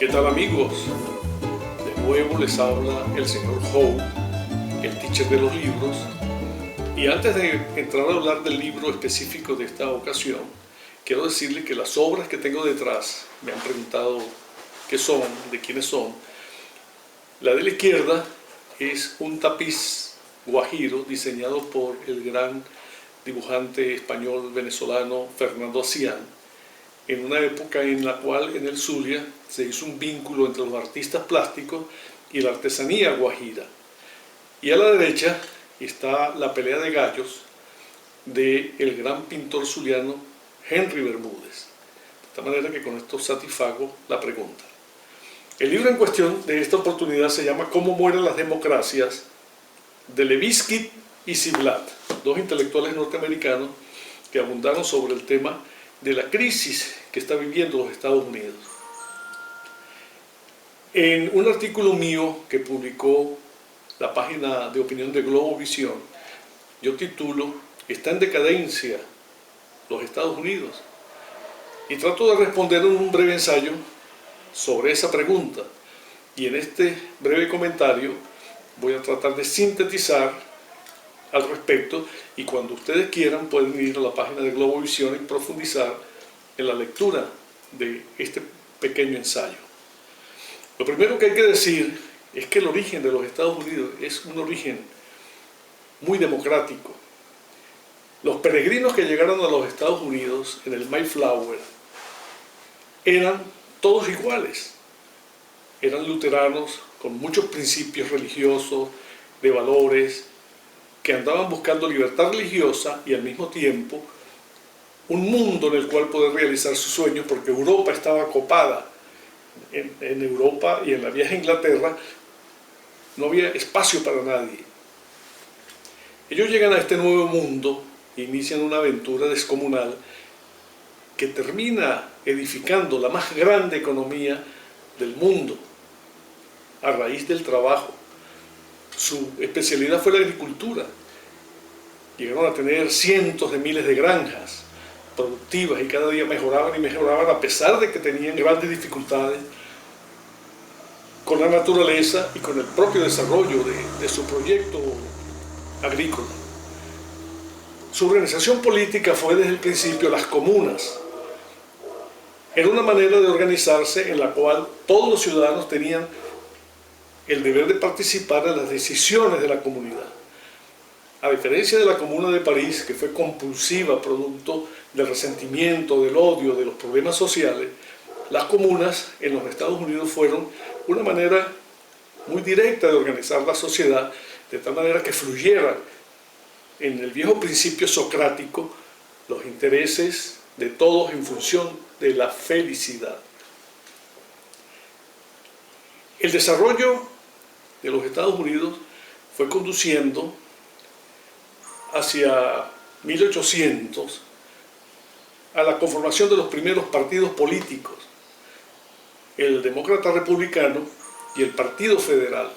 ¿Qué tal, amigos? De nuevo les habla el señor Howe, el teacher de los libros. Y antes de entrar a hablar del libro específico de esta ocasión, quiero decirle que las obras que tengo detrás, me han preguntado qué son, de quiénes son. La de la izquierda es un tapiz guajiro diseñado por el gran dibujante español venezolano Fernando Acián, en una época en la cual en el Zulia se hizo un vínculo entre los artistas plásticos y la artesanía guajira. Y a la derecha está la pelea de gallos del gran pintor zuliano Henry Bermúdez. De esta manera que con esto satisfago la pregunta. El libro en cuestión de esta oportunidad se llama ¿Cómo mueren las democracias?, de Levitsky y Ziblatt, dos intelectuales norteamericanos que abundaron sobre el tema de la crisis que está viviendo los Estados Unidos. En un artículo mío que publicó la página de opinión de Globovisión, yo titulo ¿Está en decadencia los Estados Unidos? Y trato de responder en un breve ensayo sobre esa pregunta. Y en este breve comentario voy a tratar de sintetizar al respecto, y cuando ustedes quieran pueden ir a la página de Globovisión y profundizar en la lectura de este pequeño ensayo. Lo primero que hay que decir es que el origen de los Estados Unidos es un origen muy democrático. Los peregrinos que llegaron a los Estados Unidos en el Mayflower eran todos iguales. Eran luteranos con muchos principios religiosos, de valores, que andaban buscando libertad religiosa y al mismo tiempo un mundo en el cual poder realizar sus sueños, porque Europa estaba copada. En Europa y en la vieja Inglaterra no había espacio para nadie. Ellos llegan a este nuevo mundo e inician una aventura descomunal que termina edificando la más grande economía del mundo a raíz del trabajo. Su especialidad fue la agricultura. Llegaron a tener cientos de miles de granjas productivas y cada día mejoraban y mejoraban a pesar de que tenían grandes dificultades con la naturaleza y con el propio desarrollo de su proyecto agrícola. Su organización política fue desde el principio las comunas. Era una manera de organizarse en la cual todos los ciudadanos tenían el deber de participar en las decisiones de la comunidad. A diferencia de la Comuna de París, que fue compulsiva producto del resentimiento, del odio, de los problemas sociales, las comunas en los Estados Unidos fueron una manera muy directa de organizar la sociedad, de tal manera que fluyera en el viejo principio socrático los intereses de todos en función de la felicidad. El desarrollo de los Estados Unidos fue conduciendo hacia 1800 a la conformación de los primeros partidos políticos, el Demócrata Republicano y el Partido Federal,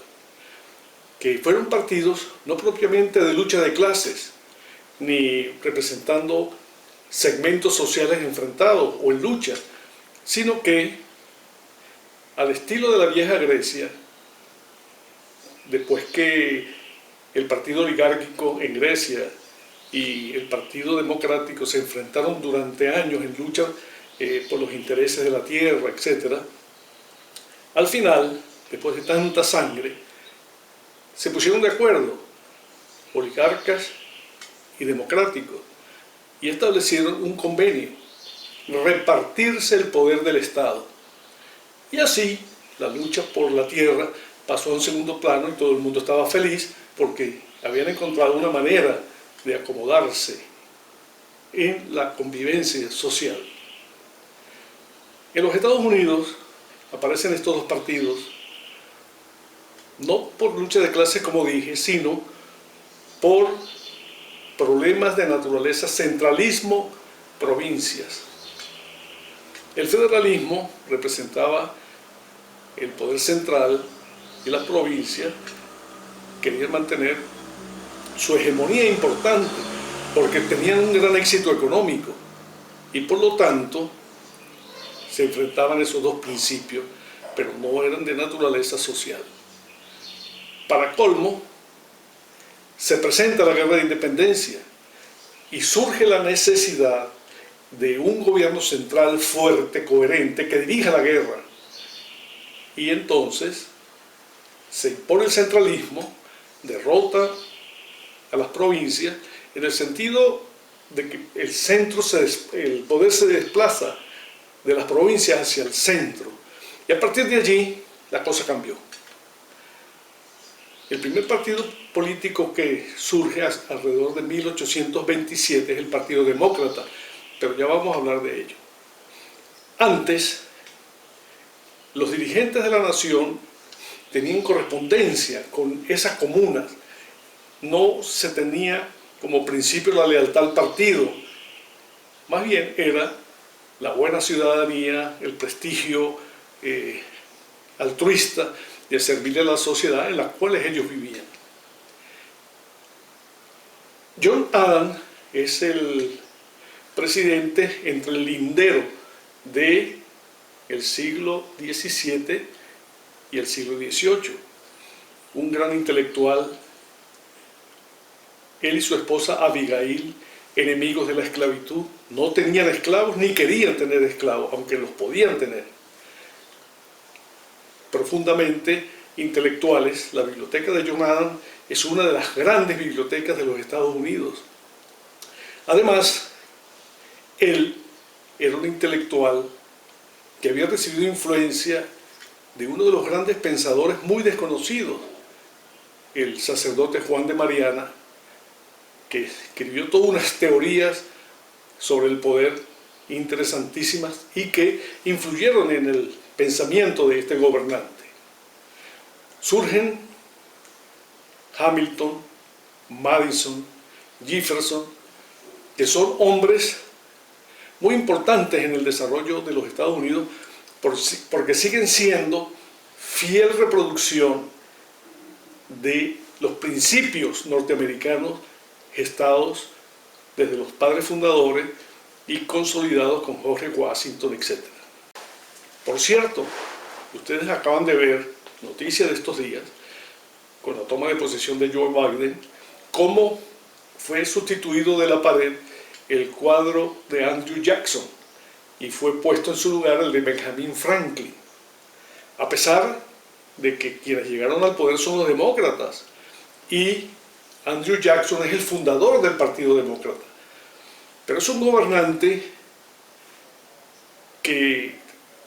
que fueron partidos no propiamente de lucha de clases, ni representando segmentos sociales enfrentados o en lucha, sino que, al estilo de la vieja Grecia, después que el partido oligárquico en Grecia y el partido democrático se enfrentaron durante años en lucha por los intereses de la tierra, etc., al final, después de tanta sangre, se pusieron de acuerdo oligarcas y democráticos y establecieron un convenio: repartirse el poder del Estado. Y así la lucha por la tierra pasó a un segundo plano y todo el mundo estaba feliz porque habían encontrado una manera de acomodarse en la convivencia social. En los Estados Unidos aparecen estos dos partidos, no por lucha de clases como dije, sino por problemas de naturaleza centralismo, provincias. El federalismo representaba el poder central y las provincias querían mantener su hegemonía importante porque tenían un gran éxito económico y por lo tanto se enfrentaban esos dos principios pero no eran de naturaleza social. Para colmo, se presenta la guerra de independencia y surge la necesidad de un gobierno central fuerte, coherente, que dirija la guerra. Y entonces se impone el centralismo, derrota a las provincias, en el sentido de que el poder se desplaza de las provincias hacia el centro. Y a partir de allí, la cosa cambió. El primer partido político que surge alrededor de 1827 es el Partido Demócrata, pero ya vamos a hablar de ello. Antes, los dirigentes de la nación tenían correspondencia con esas comunas. No se tenía como principio la lealtad al partido. Más bien era la buena ciudadanía, el prestigio altruista de servirle a la sociedad en la cual ellos vivían. John Adams es el presidente entre el lindero del siglo XVII y el siglo XVIII. Un gran intelectual. Él y su esposa Abigail, enemigos de la esclavitud, no tenían esclavos ni querían tener esclavos, aunque los podían tener. Profundamente intelectuales, la biblioteca de John Adams es una de las grandes bibliotecas de los Estados Unidos. Además, él era un intelectual que había recibido influencia de uno de los grandes pensadores muy desconocidos, el sacerdote Juan de Mariana, que escribió todas unas teorías sobre el poder interesantísimas y que influyeron en el pensamiento de este gobernante. Surgen Hamilton, Madison, Jefferson, que son hombres muy importantes en el desarrollo de los Estados Unidos porque siguen siendo fiel reproducción de los principios norteamericanos gestados desde los padres fundadores y consolidados con George Washington, etc. Por cierto, ustedes acaban de ver noticias de estos días, con la toma de posesión de Joe Biden, cómo fue sustituido de la pared el cuadro de Andrew Jackson y fue puesto en su lugar el de Benjamin Franklin, a pesar de que quienes llegaron al poder son los demócratas y Andrew Jackson es el fundador del Partido Demócrata. Pero es un gobernante que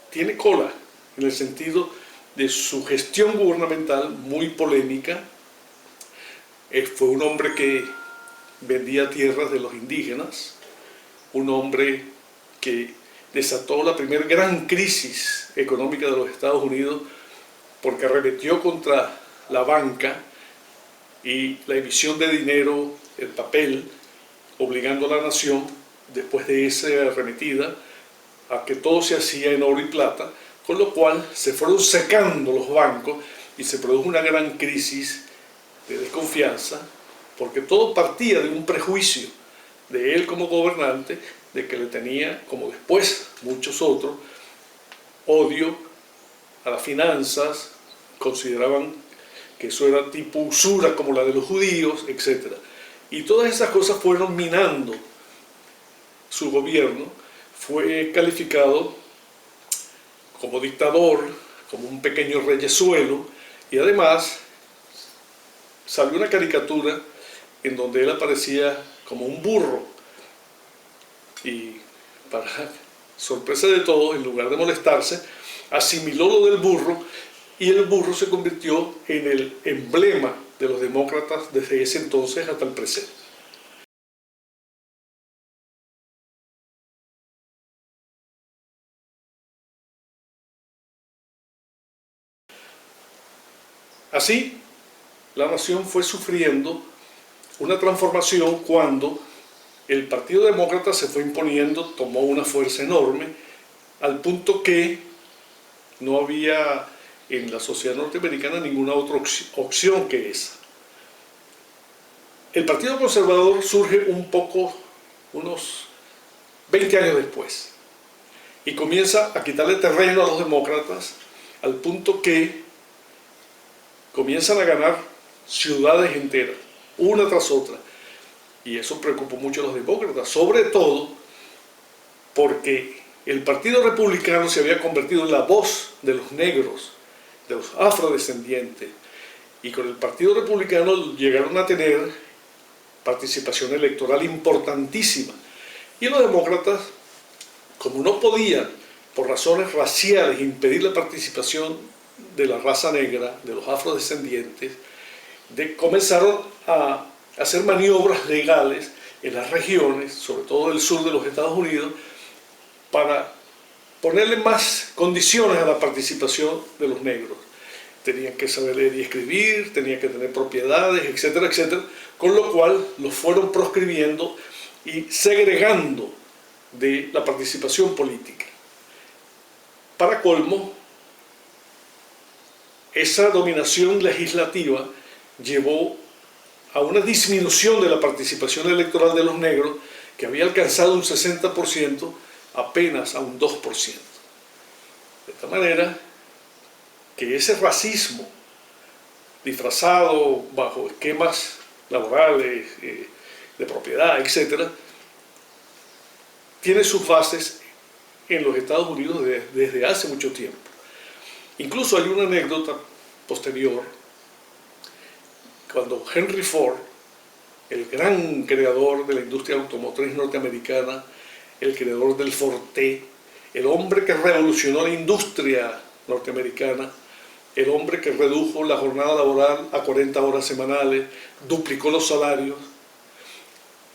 tiene cola en el sentido de su gestión gubernamental muy polémica. Fue un hombre que vendía tierras de los indígenas, un hombre que desató la primera gran crisis económica de los Estados Unidos porque arremetió contra la banca y la emisión de dinero, el papel, obligando a la nación, después de esa arremetida, a que todo se hacía en oro y plata, con lo cual se fueron secando los bancos y se produjo una gran crisis de desconfianza, porque todo partía de un prejuicio de él como gobernante, de que le tenía, como después muchos otros, odio a las finanzas, consideraban que eso era tipo usura como la de los judíos, etc. Y todas esas cosas fueron minando su gobierno. Fue calificado como dictador, como un pequeño reyesuelo, y además salió una caricatura en donde él aparecía como un burro, y para sorpresa de todos, en lugar de molestarse, asimiló lo del burro, y el burro se convirtió en el emblema de los demócratas desde ese entonces hasta el presente. Así, la nación fue sufriendo una transformación cuando el Partido Demócrata se fue imponiendo, tomó una fuerza enorme, al punto que no había en la sociedad norteamericana ninguna otra opción que esa. El Partido Conservador surge unos 20 años después, y comienza a quitarle terreno a los demócratas al punto que comienzan a ganar ciudades enteras, una tras otra. Y eso preocupó mucho a los demócratas, sobre todo porque el Partido Republicano se había convertido en la voz de los negros, de los afrodescendientes, y con el Partido Republicano llegaron a tener participación electoral importantísima. Y los demócratas, como no podían, por razones raciales, impedir la participación de la raza negra, de los afrodescendientes, comenzaron a hacer maniobras legales en las regiones, sobre todo del sur de los Estados Unidos, para ponerle más condiciones a la participación de los negros. Tenían que saber leer y escribir, tenían que tener propiedades, etcétera, etcétera, con lo cual los fueron proscribiendo y segregando de la participación política. Para colmo, esa dominación legislativa llevó a una disminución de la participación electoral de los negros, que había alcanzado un 60%, apenas a un 2%. De esta manera que ese racismo disfrazado bajo esquemas laborales, de propiedad, etc., tiene sus bases en los Estados Unidos desde hace mucho tiempo. Incluso hay una anécdota posterior, cuando Henry Ford, el gran creador de la industria automotriz norteamericana, el creador del Forte, el hombre que revolucionó la industria norteamericana, el hombre que redujo la jornada laboral a 40 horas semanales, duplicó los salarios,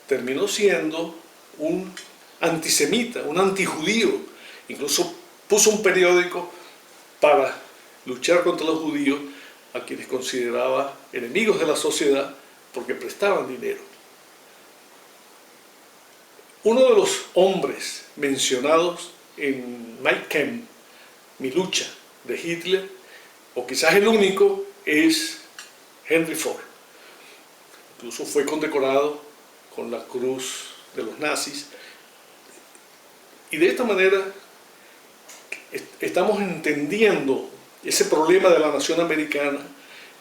terminó siendo un antisemita, un antijudío. Incluso puso un periódico para luchar contra los judíos, a quienes consideraba enemigos de la sociedad porque prestaban dinero. Uno de los hombres mencionados en Mein Kampf, Mi lucha, de Hitler, o quizás el único, es Henry Ford. Incluso fue condecorado con la cruz de los nazis. Y de esta manera estamos entendiendo ese problema de la nación americana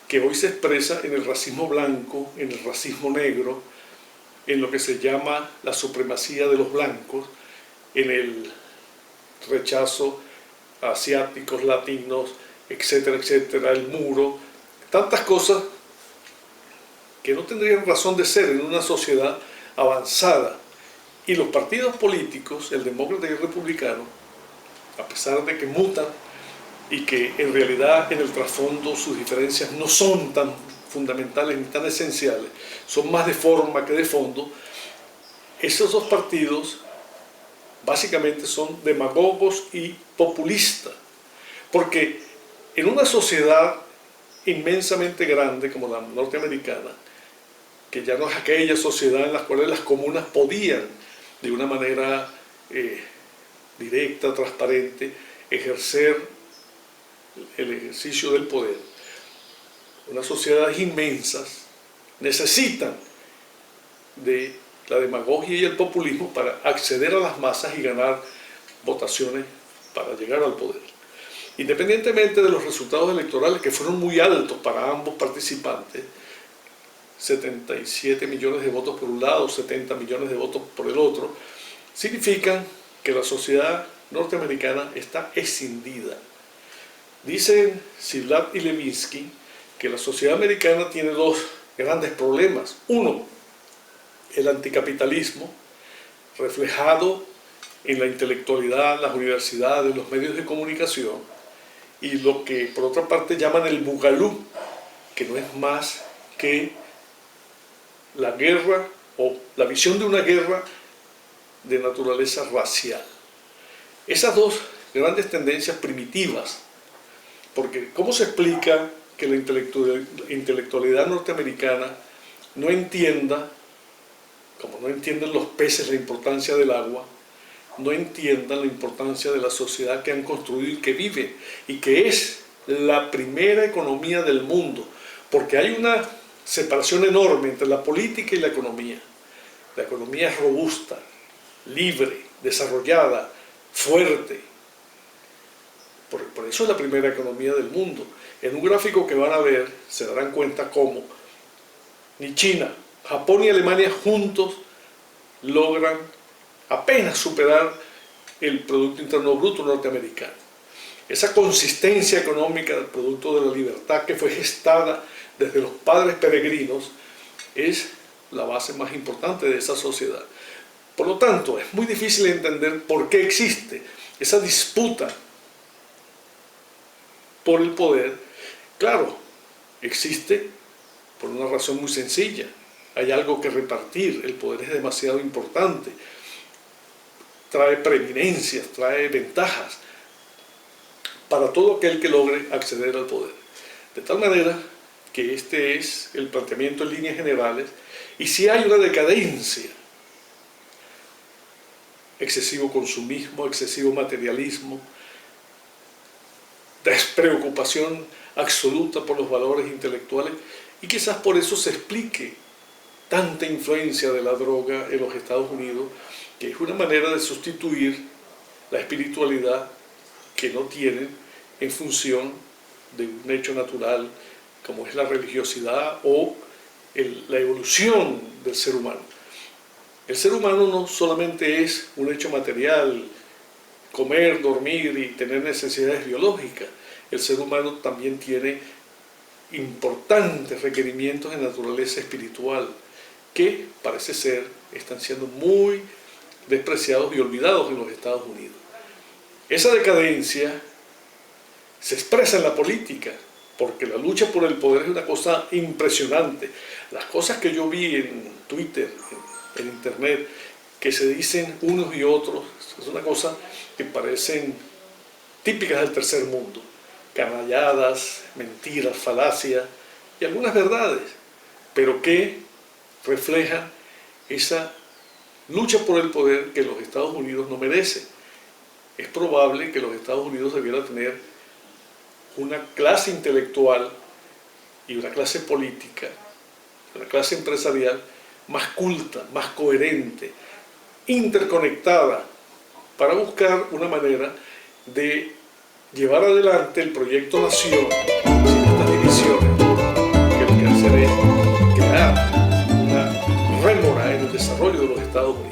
que hoy se expresa en el racismo blanco, en el racismo negro, en lo que se llama la supremacía de los blancos, en el rechazo a asiáticos, latinos, etcétera, etcétera, el muro, tantas cosas que no tendrían razón de ser en una sociedad avanzada. Y los partidos políticos, el demócrata y el republicano, a pesar de que mutan y que en realidad en el trasfondo sus diferencias no son tan fundamentales ni tan esenciales, son más de forma que de fondo, esos dos partidos básicamente son demagogos y populistas, porque en una sociedad inmensamente grande como la norteamericana, que ya no es aquella sociedad en la cual las comunas podían de una manera directa, transparente, ejercer el ejercicio del poder. Unas sociedades inmensas necesitan de la demagogia y el populismo para acceder a las masas y ganar votaciones para llegar al poder. Independientemente de los resultados electorales, que fueron muy altos para ambos participantes, 77 millones de votos por un lado, 70 millones de votos por el otro, significan que la sociedad norteamericana está escindida. Dicen Ziblatt y Levinsky que la sociedad americana tiene dos grandes problemas. Uno, el anticapitalismo, reflejado en la intelectualidad, las universidades, los medios de comunicación, y lo que por otra parte llaman el bugalú, que no es más que la guerra o la visión de una guerra de naturaleza racial. Esas dos grandes tendencias primitivas, porque ¿cómo se explica que la intelectualidad norteamericana no entienda, como no entienden los peces la importancia del agua, no entiendan la importancia de la sociedad que han construido y que vive, y que es la primera economía del mundo, porque hay una separación enorme entre la política y la economía. La economía es robusta, libre, desarrollada, fuerte. Por eso es la primera economía del mundo. En un gráfico que van a ver, se darán cuenta cómo ni China, Japón y Alemania juntos logran apenas superar el Producto Interno Bruto norteamericano. Esa consistencia económica del producto de la libertad que fue gestada desde los padres peregrinos es la base más importante de esa sociedad. Por lo tanto, es muy difícil entender por qué existe esa disputa por el poder. Claro, existe por una razón muy sencilla. Hay algo que repartir, el poder es demasiado importante, trae preeminencias, trae ventajas para todo aquel que logre acceder al poder. De tal manera que este es el planteamiento en líneas generales, y si hay una decadencia, excesivo consumismo, excesivo materialismo, despreocupación absoluta por los valores intelectuales, y quizás por eso se explique tanta influencia de la droga en los Estados Unidos, que es una manera de sustituir la espiritualidad que no tienen en función de un hecho natural como es la religiosidad o la evolución del ser humano. El ser humano no solamente es un hecho material, comer, dormir y tener necesidades biológicas. El ser humano también tiene importantes requerimientos de naturaleza espiritual que parece ser están siendo muy despreciados y olvidados en los Estados Unidos. Esa decadencia se expresa en la política, porque la lucha por el poder es una cosa impresionante. Las cosas que yo vi en Twitter, en Internet, que se dicen unos y otros, es una cosa que parecen típicas del tercer mundo. Canalladas, mentiras, falacias y algunas verdades, pero que reflejan esa lucha por el poder que los Estados Unidos no merecen. Es probable que los Estados Unidos debiera tener una clase intelectual y una clase política, una clase empresarial más culta, más coherente, interconectada, para buscar una manera de llevar adelante el proyecto nación sin estas divisiones, que lo que hacer es crear una rémora en el desarrollo de los Estados Unidos.